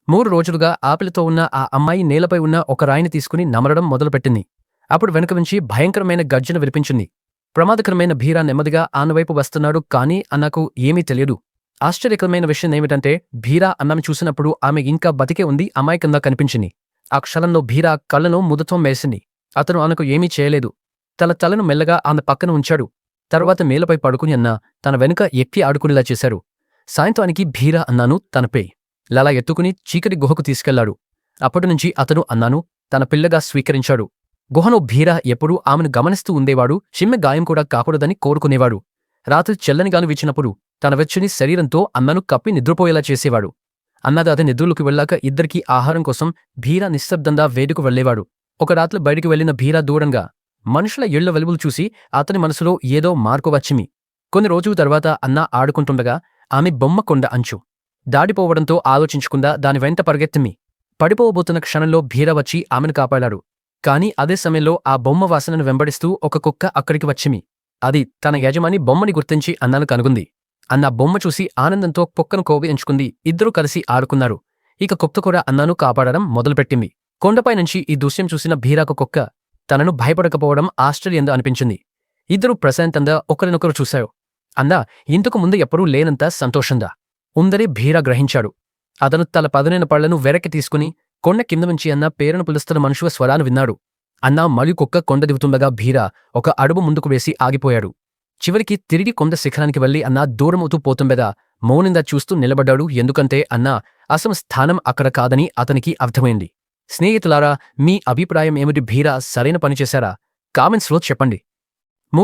3 రోజులుగా ఆకలితో ఉన్న ఆ అమ్మాయి నేలపై ఉన్న ఒక రాయిని తీసుకుని నమలడం మొదలుపెట్టింది. అప్పుడు వెనుక నుంచి భయంకరమైన గర్జన వినిపించింది. ప్రమాదకరమైన భీరా నెమ్మదిగా ఆనవైపు వస్తున్నాడు. కానీ అన్నకు ఏమీ తెలియదు. ఆశ్చర్యకరమైన విషయమేమిటంటే భీరా అన్నను చూసినప్పుడు ఆమె ఇంకా బతికే ఉంది, అమాయకంగా కనిపించింది. ఆ క్షణంలో భీరా కళ్ళను ముదతో మేసింది. అతను ఆమెకు ఏమీ చేయలేదు. తలను మెల్లగా ఆమె పక్కన ఉంచాడు. తరువాత నేలపై పడుకుని అన్న తన వెనుక ఎక్కి ఆడుకునేలా చేశారు. సాయంత్రానికి భీరా అన్నాను తనపై లలా ఎత్తుకుని చీకటి గుహకు తీసుకెళ్లాడు. అప్పటినుంచి అతను అన్నాను తన పిల్లగా స్వీకరించాడు. గుహలో భీరా ఎప్పుడూ ఆమెను గమనిస్తూ ఉండేవాడు. చిమ్మె గాయం కూడా కాకూడదని కోరుకునేవాడు. రాత్రి చల్లనిగాను వీచినప్పుడు తన వెచ్చని శరీరంతో అన్నను కప్పి నిద్రపోయేలా చేసేవాడు. అన్నది అతని నిద్రలోకి వెళ్ళాక ఇద్దరికీ ఆహారం కోసం భీరా నిశ్శబ్దంగా వేడుకు వెళ్లేవాడు. ఒక రాత్రి బయటికి వెళ్లిన భీరా దూరంగా మనుషుల ఇళ్ల వెలుగులు చూసి అతని మనసులో ఏదో మార్పు వచ్చింది. కొన్ని రోజుల తర్వాత అన్న ఆడుకుంటుండగా ఆమె బొమ్మ కొండ అంచు దాడిపోవడంతో ఆలోచించకుండా దాని వెంట పరిగెత్తిమి. పడిపోబోతున్న క్షణంలో భీరా వచ్చి ఆమెను కాపాడాడు. కాని అదే సమయంలో ఆ బొమ్మ వాసనను వెంబడిస్తూ ఒక కుక్క అక్కడికి వచ్చిమి. అది తన యజమాని బొమ్మని గుర్తించి అన్నను కనుగొంది. అన్న బొమ్మ చూసి ఆనందంతో కుక్కను కోవించుకుంది. ఇద్దరూ కలిసి ఆడుకున్నారు. ఇక కుక్క కూడా అన్నను కాపాడడం మొదలుపెట్టింది. కొండపై నుంచి ఈ దృశ్యం చూసిన భీరాకు కుక్క తనను భయపడకపోవడం ఆశ్చర్యంగా అనిపించింది. ఇద్దరూ ప్రశాంతంగా ఒకరినొకరు చూశారు. అన్న ఇంతకు ముందు ఎప్పుడూ లేనంత సంతోషంగా ఉందని భీరా గ్రహించాడు. అతను తల పదునైన పళ్లను వెనక్కి తీసుకుని కొండ కింద నుంచి అన్న పేరును పిలుస్తున్న మనుషుల స్వరాన్ని విన్నాడు. అన్నా మరియు కుక్క కొండ దిగుతుండగా భీరా ఒక అడుగు ముందుకు వేసి ఆగిపోయాడు. చివరికి తిరిగి కొండ శిఖరానికి వెళ్లి అన్నా దూరమవుతూ పోతుండగా మౌనంగా చూస్తూ నిలబడ్డాడు. ఎందుకంటే అన్నా అసలు స్థానం అక్కడ కాదని అతనికి అర్థమైంది. స్నేహితులారా, మీ అభిప్రాయం ఏమిటి? భీరా సరైన పని చేశారా? కామెంట్స్లో చెప్పండి.